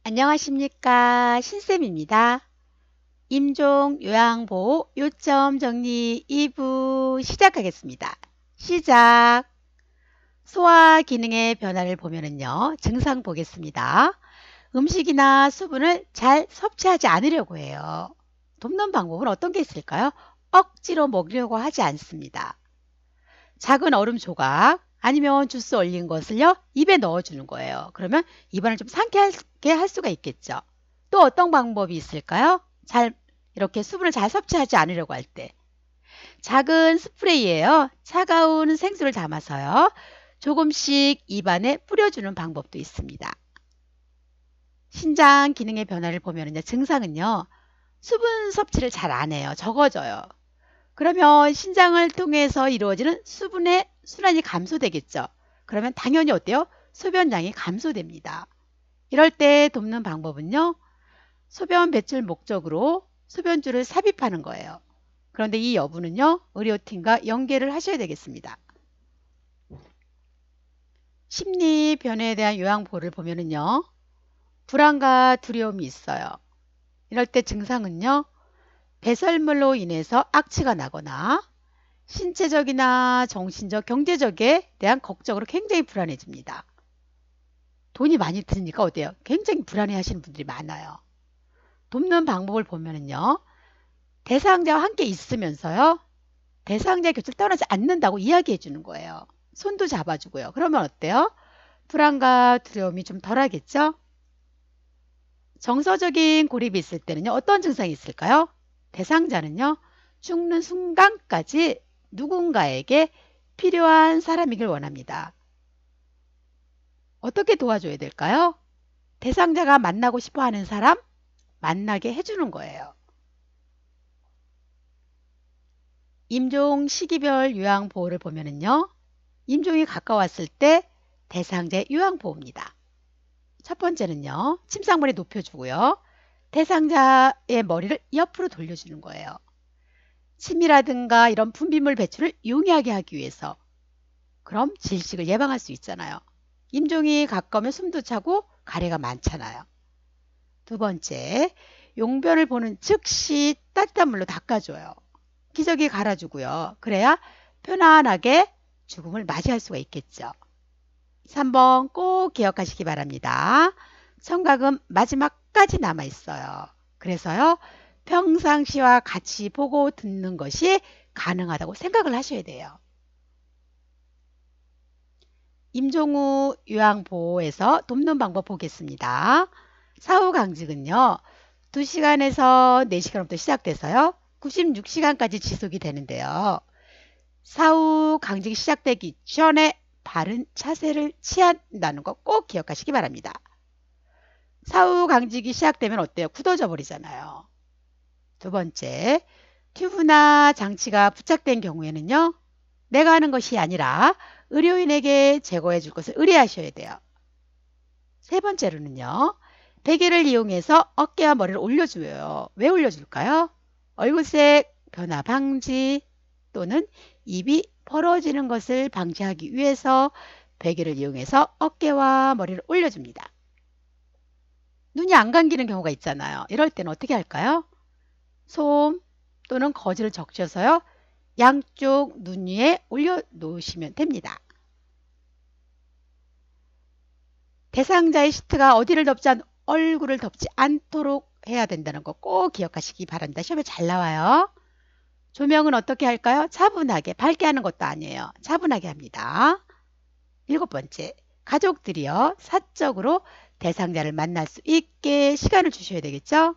안녕하십니까. 신쌤입니다. 임종 요양보호 요점 정리 2부 시작하겠습니다. 시작. 소화 기능의 변화를 보면은요, 증상 보겠습니다. 음식이나 수분을 잘 섭취하지 않으려고 해요. 돕는 방법은 어떤 게 있을까요? 억지로 먹으려고 하지 않습니다. 작은 얼음 조각 아니면 주스 얼린 것을요 입에 넣어주는 거예요. 그러면 입안을 좀 상쾌하게 할 수가 있겠죠. 또 어떤 방법이 있을까요? 잘 이렇게 수분을 잘 섭취하지 않으려고 할 때 작은 스프레이예요. 차가운 생수를 담아서요 조금씩 입안에 뿌려주는 방법도 있습니다. 신장 기능의 변화를 보면은요 증상은요 수분 섭취를 잘 안 해요. 적어져요. 그러면 신장을 통해서 이루어지는 수분의 순환이 감소되겠죠. 그러면 당연히 어때요? 소변량이 감소됩니다. 이럴 때 돕는 방법은요. 소변 배출 목적으로 소변줄을 삽입하는 거예요. 그런데 이 여부는요. 의료팀과 연계를 하셔야 되겠습니다. 심리 변화에 대한 요양보호를 보면은요. 불안과 두려움이 있어요. 이럴 때 증상은요. 배설물로 인해서 악취가 나거나 신체적이나 정신적, 경제적에 대한 걱정으로 굉장히 불안해집니다. 돈이 많이 드니까 어때요? 굉장히 불안해 하시는 분들이 많아요. 돕는 방법을 보면은요. 대상자와 함께 있으면서요. 대상자의 곁을 떠나지 않는다고 이야기해 주는 거예요. 손도 잡아주고요. 그러면 어때요? 불안과 두려움이 좀 덜하겠죠? 정서적인 고립이 있을 때는요. 어떤 증상이 있을까요? 대상자는요. 죽는 순간까지 누군가에게 필요한 사람이길 원합니다. 어떻게 도와줘야 될까요? 대상자가 만나고 싶어 하는 사람 만나게 해주는 거예요. 임종 시기별 요양보호를 보면은요. 임종이 가까웠을 때 대상자의 요양보호입니다. 첫 번째는요. 침상머리 높여주고요. 대상자의 머리를 옆으로 돌려주는 거예요. 침이라든가 이런 분비물 배출을 용이하게 하기 위해서. 그럼 질식을 예방할 수 있잖아요. 임종이 가까우면 숨도 차고 가래가 많잖아요. 두 번째, 용변을 보는 즉시 따뜻한 물로 닦아줘요. 기저귀 갈아주고요. 그래야 편안하게 죽음을 맞이할 수가 있겠죠. 3번 꼭 기억하시기 바랍니다. 청각은 마지막까지 남아있어요. 그래서요. 평상시와 같이 보고 듣는 것이 가능하다고 생각을 하셔야 돼요. 임종 후 요양보호에서 돕는 방법 보겠습니다. 사후 강직은요. 2시간에서 4시간부터 시작돼서요. 96시간까지 지속이 되는데요. 사후 강직이 시작되기 전에 바른 자세를 취한다는 거 꼭 기억하시기 바랍니다. 사후 강직이 시작되면 어때요? 굳어져 버리잖아요. 두 번째, 튜브나 장치가 부착된 경우에는요. 내가 하는 것이 아니라 의료인에게 제거해 줄 것을 의뢰하셔야 돼요. 세 번째로는요. 베개를 이용해서 어깨와 머리를 올려줘요. 왜 올려줄까요? 얼굴색 변화 방지 또는 입이 벌어지는 것을 방지하기 위해서 베개를 이용해서 어깨와 머리를 올려줍니다. 눈이 안 감기는 경우가 있잖아요. 이럴 때는 어떻게 할까요? 솜 또는 거즈를 적셔서요. 양쪽 눈 위에 올려놓으시면 됩니다. 대상자의 시트가 어디를 덮지 얼굴을 덮지 않도록 해야 된다는 거 꼭 기억하시기 바랍니다. 시험에 잘 나와요. 조명은 어떻게 할까요? 차분하게, 밝게 하는 것도 아니에요. 차분하게 합니다. 7번째, 가족들이요. 사적으로 대상자를 만날 수 있게 시간을 주셔야 되겠죠?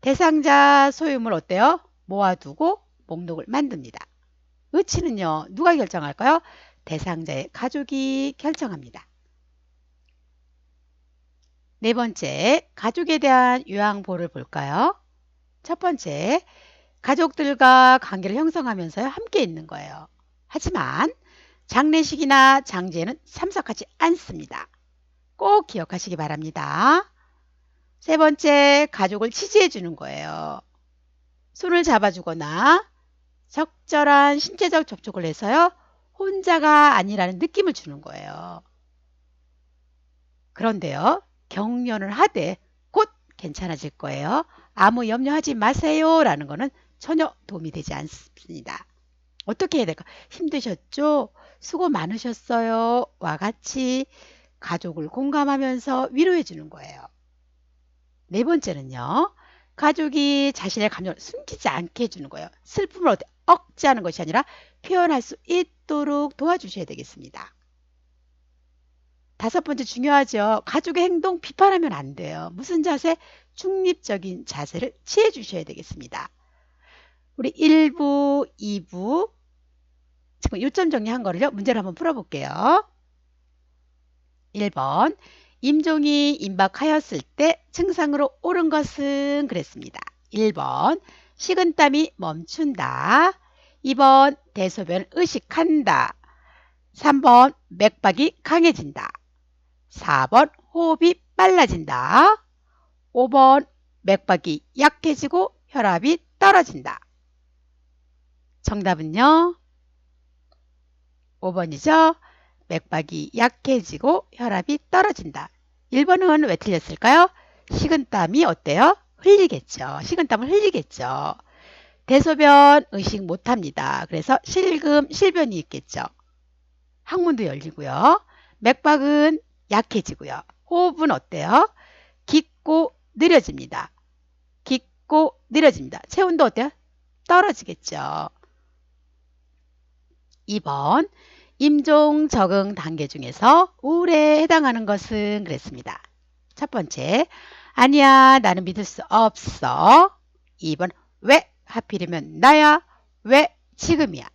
대상자 소유물 어때요? 모아두고 목록을 만듭니다. 의치는요. 누가 결정할까요? 대상자의 가족이 결정합니다. 네 번째, 가족에 대한 요양보호를 볼까요? 첫 번째, 가족들과 관계를 형성하면서 함께 있는 거예요. 하지만 장례식이나 장제에는 참석하지 않습니다. 꼭 기억하시기 바랍니다. 세 번째, 가족을 지지해 주는 거예요. 손을 잡아주거나 적절한 신체적 접촉을 해서요. 혼자가 아니라는 느낌을 주는 거예요. 그런데요. 격려를 하되 곧 괜찮아질 거예요. 아무 염려하지 마세요 라는 거는 전혀 도움이 되지 않습니다. 어떻게 해야 될까? 힘드셨죠? 수고 많으셨어요 와 같이 가족을 공감하면서 위로해 주는 거예요. 네 번째는요. 가족이 자신의 감정을 숨기지 않게 해주는 거예요. 슬픔을 억제하는 것이 아니라 표현할 수 있도록 도와주셔야 되겠습니다. 다섯 번째 중요하죠. 가족의 행동 비판하면 안 돼요. 무슨 자세? 중립적인 자세를 취해 주셔야 되겠습니다. 우리 1부, 2부 지금 요점 정리한 거를요. 문제를 한번 풀어볼게요. 1번 임종이 임박하였을 때 증상으로 옳은 것은 그랬습니다. 1번 식은땀이 멈춘다. 2번 대소변을 의식한다. 3번 맥박이 강해진다. 4번 호흡이 빨라진다. 5번 맥박이 약해지고 혈압이 떨어진다. 정답은요? 5번이죠. 맥박이 약해지고 혈압이 떨어진다. 1번은 왜 틀렸을까요? 식은땀이 어때요? 흘리겠죠. 식은땀을 흘리겠죠. 대소변 의식 못합니다. 그래서 실변이 있겠죠. 항문도 열리고요. 맥박은 약해지고요. 호흡은 어때요? 깊고 느려집니다. 깊고 느려집니다. 체온도 어때요? 떨어지겠죠. 2번 임종 적응 단계 중에서 우울에 해당하는 것은 그랬습니다. 첫 번째, 아니야 나는 믿을 수 없어. 2번, 왜 하필이면 나야? 왜 지금이야?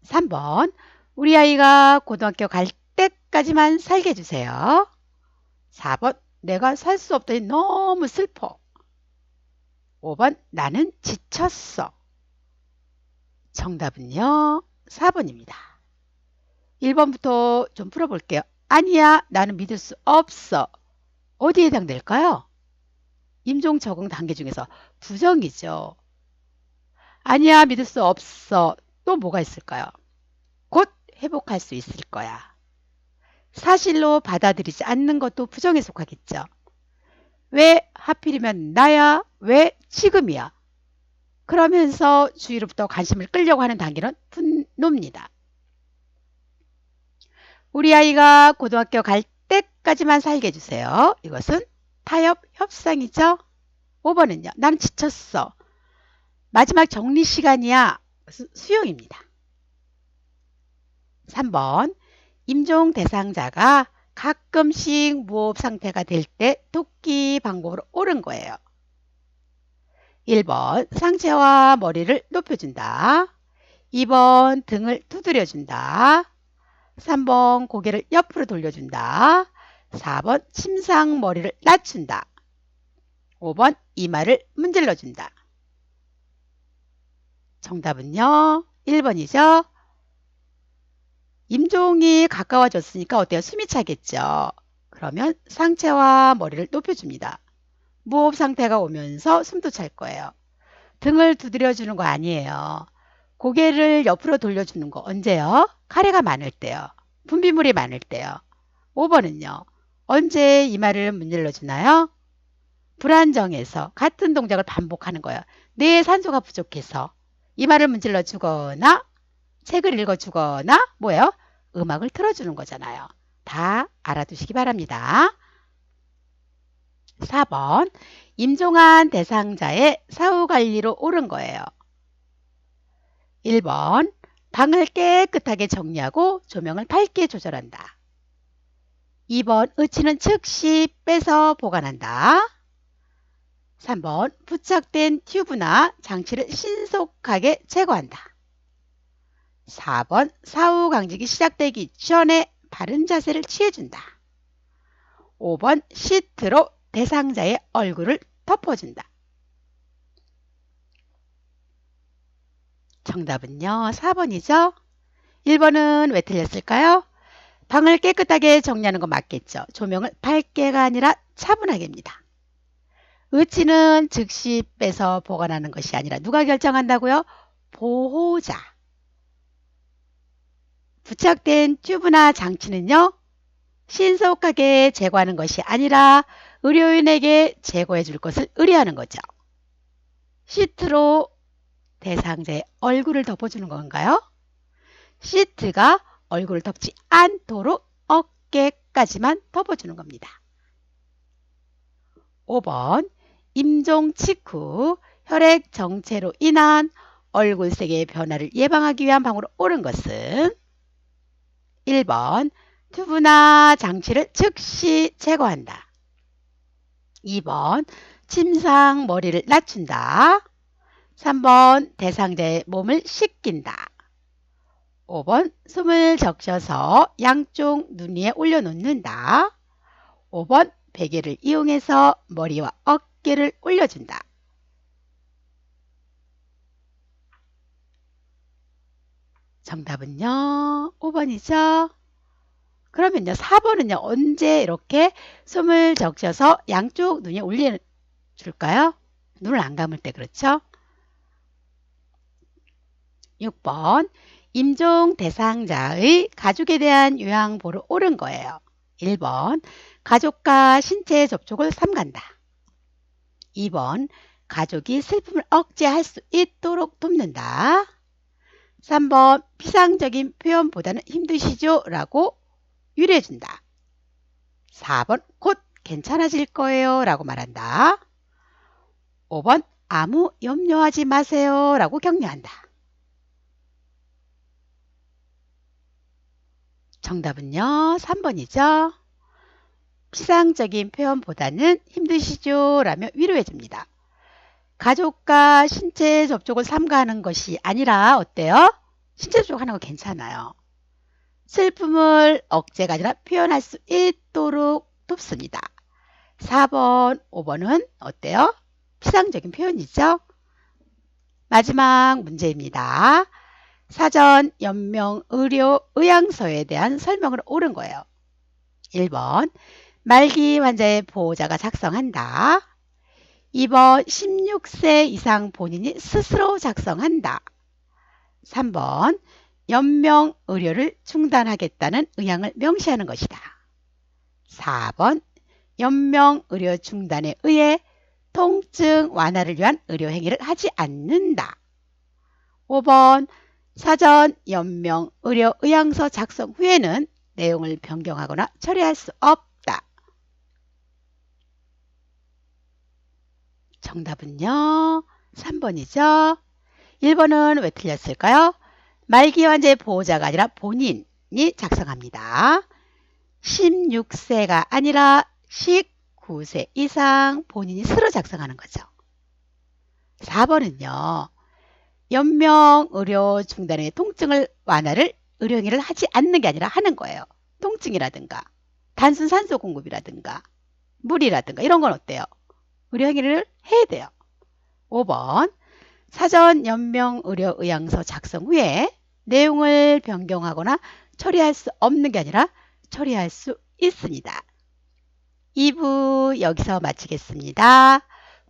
3번, 우리 아이가 고등학교 갈 때까지만 살게 해주세요. 4번, 내가 살 수 없더니 너무 슬퍼. 5번, 나는 지쳤어. 정답은요, 4번입니다. 1번부터 좀 풀어볼게요. 아니야, 나는 믿을 수 없어. 어디에 해당될까요? 임종 적응 단계 중에서 부정이죠. 아니야, 믿을 수 없어. 또 뭐가 있을까요? 곧 회복할 수 있을 거야. 사실로 받아들이지 않는 것도 부정에 속하겠죠. 왜 하필이면 나야? 왜 지금이야? 그러면서 주위로부터 관심을 끌려고 하는 단계는 분노입니다. 우리 아이가 고등학교 갈 때까지만 살게 해주세요. 이것은 타협 협상이죠. 5번은요. 나는 지쳤어. 마지막 정리 시간이야. 수용입니다. 3번 임종 대상자가 가끔씩 무호흡 상태가 될 때 돕기 방법으로 옳은 거예요. 1번 상체와 머리를 높여준다. 2번 등을 두드려준다. 3번 고개를 옆으로 돌려준다. 4번 침상 머리를 낮춘다. 5번 이마를 문질러준다. 정답은요. 1번이죠. 임종이 가까워졌으니까 어때요? 숨이 차겠죠. 그러면 상체와 머리를 높여줍니다. 무호흡 상태가 오면서 숨도 찰 거예요. 등을 두드려주는 거 아니에요. 고개를 옆으로 돌려주는 거 언제요? 카레가 많을 때요. 분비물이 많을 때요. 5번은요. 언제 이마를 문질러주나요? 불안정해서 같은 동작을 반복하는 거예요. 뇌에 산소가 부족해서 이마를 문질러 주거나 책을 읽어 주거나 뭐예요? 음악을 틀어주는 거잖아요. 다 알아두시기 바랍니다. 4번 임종한 대상자의 사후관리로 옳은 거예요. 1번 방을 깨끗하게 정리하고 조명을 밝게 조절한다. 2번 의치는 즉시 빼서 보관한다. 3번 부착된 튜브나 장치를 신속하게 제거한다. 4번 사후 강직이 시작되기 전에 바른 자세를 취해준다. 5번 시트로 대상자의 얼굴을 덮어준다. 정답은요. 4번이죠. 1번은 왜 틀렸을까요? 방을 깨끗하게 정리하는 거 맞겠죠. 조명을 밝게가 아니라 차분하게입니다. 의치는 즉시 빼서 보관하는 것이 아니라 누가 결정한다고요? 보호자. 부착된 튜브나 장치는요. 신속하게 제거하는 것이 아니라 의료인에게 제거해 줄 것을 의뢰하는 거죠. 시트로 대상자의 얼굴을 덮어주는 건가요? 시트가 얼굴을 덮지 않도록 어깨까지만 덮어주는 겁니다. 5번 임종 직후 혈액 정체로 인한 얼굴색의 변화를 예방하기 위한 방으로 옳은 것은 1번 튜브나 장치를 즉시 제거한다. 2번 침상 머리를 낮춘다. 3번 대상자의 몸을 씻긴다. 5번 숨을 적셔서 양쪽 눈 위에 올려놓는다. 5번 베개를 이용해서 머리와 어깨를 올려준다. 정답은요 5번이죠. 그러면요 4번은요 언제 이렇게 숨을 적셔서 양쪽 눈에 올려줄까요? 눈을 안 감을 때 그렇죠? 6번 임종 대상자의 가족에 대한 요양보로 옳은 거예요. 1번 가족과 신체 접촉을 삼간다. 2번 가족이 슬픔을 억제할 수 있도록 돕는다. 3번 피상적인 표현보다는 힘드시죠? 라고 위로해준다. 4번 곧 괜찮아질 거예요 라고 말한다. 5번 아무 염려하지 마세요 라고 격려한다. 정답은요 3번이죠. 피상적인 표현보다는 힘드시죠? 라며 위로해줍니다. 가족과 신체 접촉을 삼가하는 것이 아니라 어때요? 신체 접촉하는 거 괜찮아요. 슬픔을 억제가 아니라 표현할 수 있도록 돕습니다. 4번, 5번은 어때요? 피상적인 표현이죠? 마지막 문제입니다. 사전 연명 의료 의향서에 대한 설명을 옳은 거예요. 1번 말기 환자의 보호자가 작성한다. 2번 16세 이상 본인이 스스로 작성한다. 3번 연명 의료를 중단하겠다는 의향을 명시하는 것이다. 4번 연명 의료 중단에 의해 통증 완화를 위한 의료 행위를 하지 않는다. 5번 사전 연명 의료 의향서 작성 후에는 내용을 변경하거나 처리할 수 없다. 정답은요 3번이죠. 1번은 왜 틀렸을까요? 말기 환자의 보호자가 아니라 본인이 작성합니다. 16세가 아니라 19세 이상 본인이 스스로 작성하는 거죠. 4번은요. 연명 의료 중단의 통증을 완화를 의료행위를 하지 않는 게 아니라 하는 거예요. 통증이라든가 단순 산소 공급이라든가 물이라든가 이런 건 어때요? 의료행위를 해야 돼요. 5번 사전 연명 의료 의향서 작성 후에 내용을 변경하거나 처리할 수 없는 게 아니라 처리할 수 있습니다. 2부 여기서 마치겠습니다.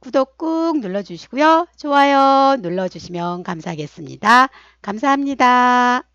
구독 꾹 눌러주시고요. 좋아요 눌러주시면 감사하겠습니다. 감사합니다.